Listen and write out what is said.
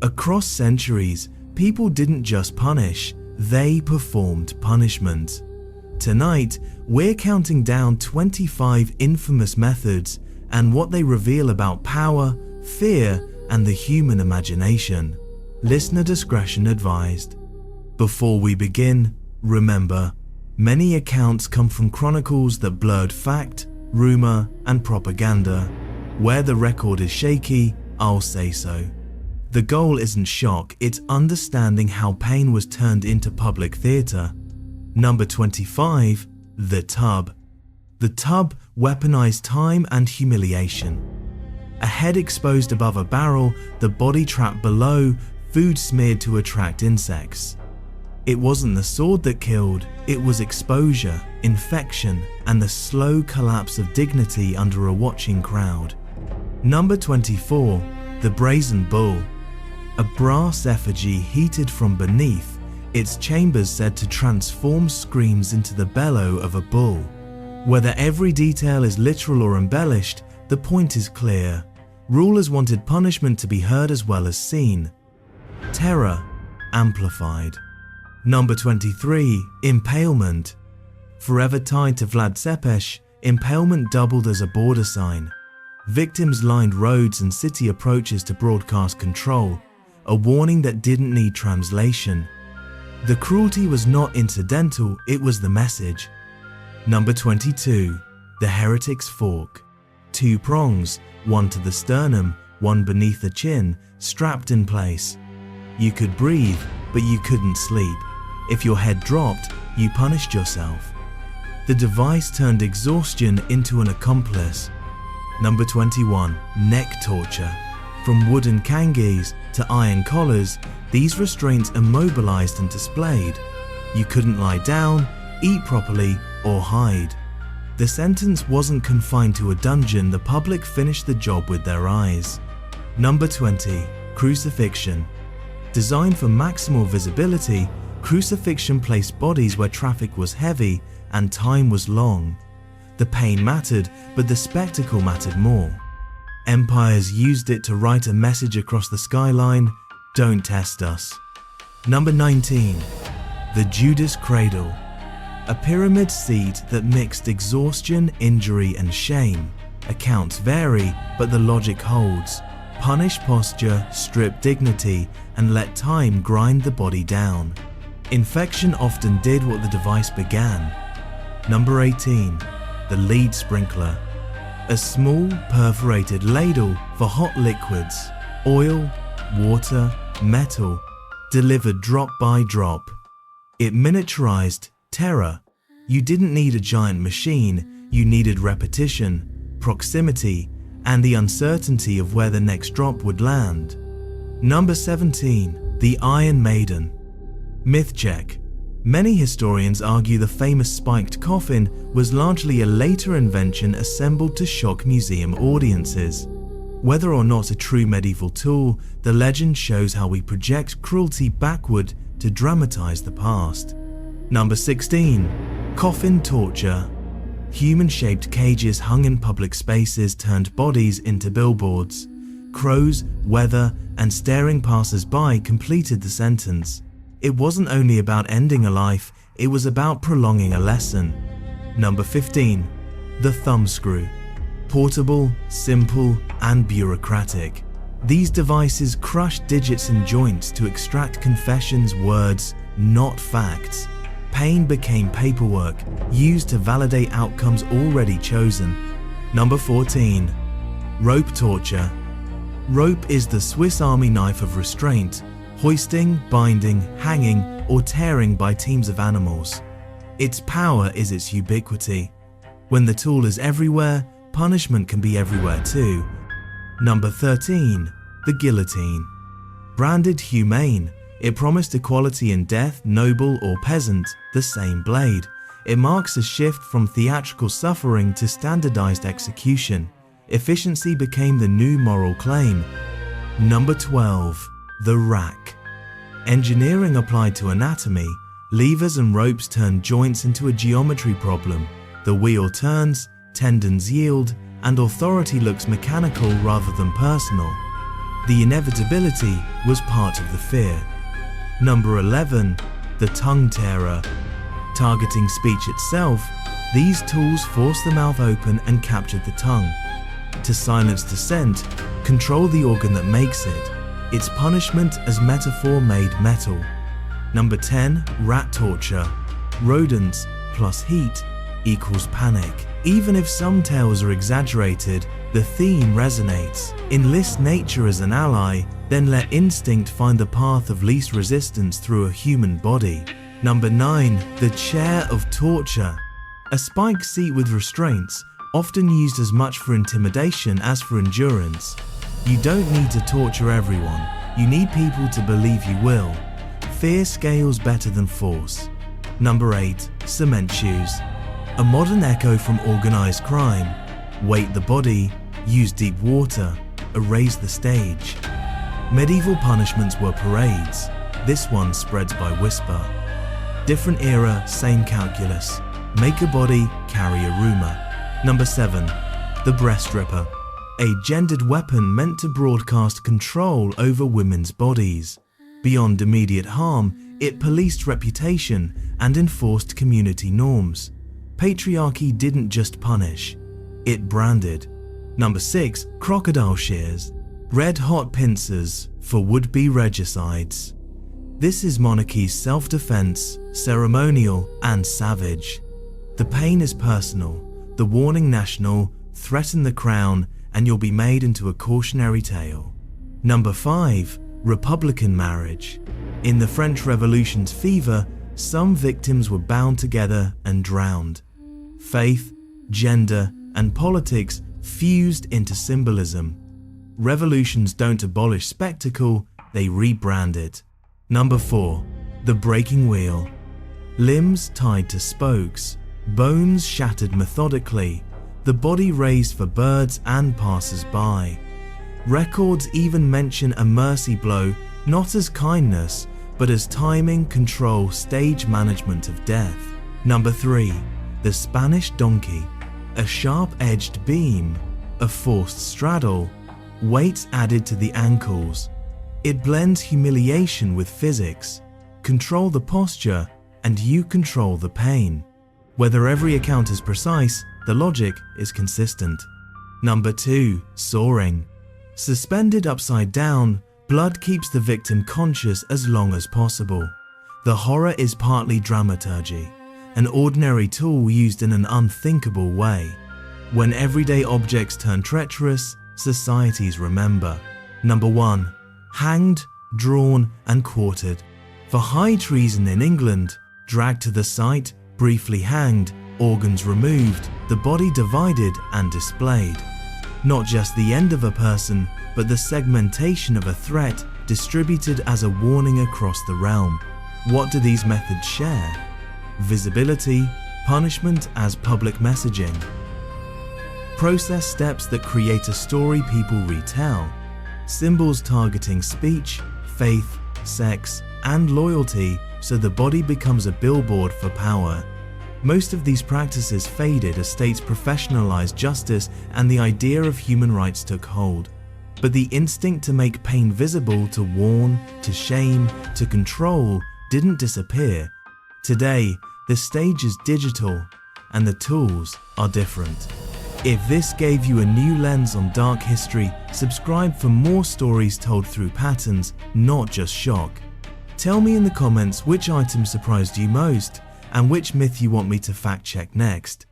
Across centuries, people didn't just punish, they performed punishment. Tonight, we're counting down 25 infamous methods and what they reveal about power, fear, and the human imagination. Listener discretion advised. Before we begin, remember, many accounts come from chronicles that blurred fact, rumor, and propaganda. Where the record is shaky, I'll say so. The goal isn't shock, it's understanding how pain was turned into public theater. Number 25. The tub. The tub weaponized time and humiliation. A head exposed above a barrel, the body trapped below, food smeared to attract insects. It wasn't the sword that killed, it was exposure, infection, and the slow collapse of dignity under a watching crowd. Number 24. The brazen bull. A brass effigy heated from beneath, its chambers said to transform screams into the bellow of a bull. Whether every detail is literal or embellished, the point is clear. Rulers wanted punishment to be heard as well as seen. Terror amplified. Number 23. Impalement. Forever tied to Vlad Tepes, impalement doubled as a border sign. Victims lined roads and city approaches to broadcast control, a warning that didn't need translation. The cruelty was not incidental, it was the message. Number 22. The heretic's fork. 2 prongs, one to the sternum, one beneath the chin, strapped in place. You could breathe, but you couldn't sleep. If your head dropped, you punished yourself. The device turned exhaustion into an accomplice. Number 21. Neck torture. From wooden kangies to iron collars, these restraints immobilized and displayed. You couldn't lie down, eat properly, or hide. The sentence wasn't confined to a dungeon, the public finished the job with their eyes. Number 20. Crucifixion. Designed for maximal visibility, crucifixion placed bodies where traffic was heavy and time was long. The pain mattered, but the spectacle mattered more. Empires used it to write a message across the skyline: don't test us. Number 19. The Judas Cradle. A pyramid seat that mixed exhaustion, injury, and shame. Accounts vary, but the logic holds. Punish posture, strip dignity, and let time grind the body down. Infection often did what the device began. Number 18. The lead sprinkler. A small, perforated ladle for hot liquids, oil, water, metal, delivered drop by drop. It miniaturized terror. You didn't need a giant machine, you needed repetition, proximity, and the uncertainty of where the next drop would land. Number 17. The Iron Maiden. Myth check. Many historians argue the famous spiked coffin was largely a later invention assembled to shock museum audiences. Whether or not a true medieval tool, the legend shows how we project cruelty backward to dramatize the past. Number 16. Coffin torture. Human-shaped cages hung in public spaces turned bodies into billboards. Crows, weather, and staring passers-by completed the sentence. It wasn't only about ending a life, it was about prolonging a lesson. Number 15. The thumbscrew. Portable, simple, and bureaucratic. These devices crushed digits and joints to extract confessions, words, not facts. Pain became paperwork, used to validate outcomes already chosen. Number 14. Rope torture. Rope is the Swiss Army knife of restraint. Hoisting, binding, hanging, or tearing by teams of animals. Its power is its ubiquity. When the tool is everywhere, punishment can be everywhere too. Number 13. The guillotine. Branded humane, it promised equality in death, noble or peasant, the same blade. It marks a shift from theatrical suffering to standardized execution. Efficiency became the new moral claim. Number 12. The rack. Engineering applied to anatomy, levers and ropes turned joints into a geometry problem. The wheel turns, tendons yield, and authority looks mechanical rather than personal. The inevitability was part of the fear. Number 11. The tongue tearer. Targeting speech itself, these tools forced the mouth open and captured the tongue. To silence dissent, control the organ that makes it. Its punishment as metaphor made metal. Number 10. Rat torture. Rodents plus heat equals panic. Even if some tales are exaggerated, the theme resonates. Enlist nature as an ally, then let instinct find the path of least resistance through a human body. Number 9. The chair of torture. A spike seat with restraints, often used as much for intimidation as for endurance. You don't need to torture everyone. You need people to believe you will. Fear scales better than force. Number 8. Cement shoes. A modern echo from organized crime. Weight the body, use deep water, erase the stage. Medieval punishments were parades. This one spreads by whisper. Different era, same calculus. Make a body, carry a rumor. Number 7. The breast ripper. A gendered weapon meant to broadcast control over women's bodies. Beyond immediate harm, it policed reputation and enforced community norms. Patriarchy didn't just punish, it branded. Number 6. Crocodile shears. Red-hot pincers for would-be regicides. This is monarchy's self-defense, ceremonial and savage. The pain is personal, the warning national, threaten the crown, and you'll be made into a cautionary tale. Number 5. Republican marriage. In the French Revolution's fever, some victims were bound together and drowned. Faith, gender, and politics fused into symbolism. Revolutions don't abolish spectacle, they rebrand it. Number 4. The breaking wheel. Limbs tied to spokes, bones shattered methodically, the body raised for birds and passers-by. Records even mention a mercy blow not as kindness, but as timing, control, stage management of death. Number 3. The Spanish donkey. A sharp-edged beam, a forced straddle, weights added to the ankles. It blends humiliation with physics. Control the posture, and you control the pain. Whether every account is precise, the logic is consistent. Number 2. Sawing. Suspended upside down, blood keeps the victim conscious as long as possible. The horror is partly dramaturgy, an ordinary tool used in an unthinkable way. When everyday objects turn treacherous, societies remember. Number 1. Hanged, drawn, and quartered. For high treason in England, dragged to the site, briefly hanged, organs removed, the body divided and displayed. Not just the end of a person, but the segmentation of a threat distributed as a warning across the realm. What do these methods share? Visibility, punishment as public messaging. Process steps that create a story people retell. Symbols targeting speech, faith, sex, and loyalty so the body becomes a billboard for power. Most of these practices faded as states professionalized justice and the idea of human rights took hold. But the instinct to make pain visible, to warn, to shame, to control, didn't disappear. Today, the stage is digital and the tools are different. If this gave you a new lens on dark history, subscribe for more stories told through patterns, not just shock. Tell me in the comments which item surprised you most and which myth you want me to fact check next.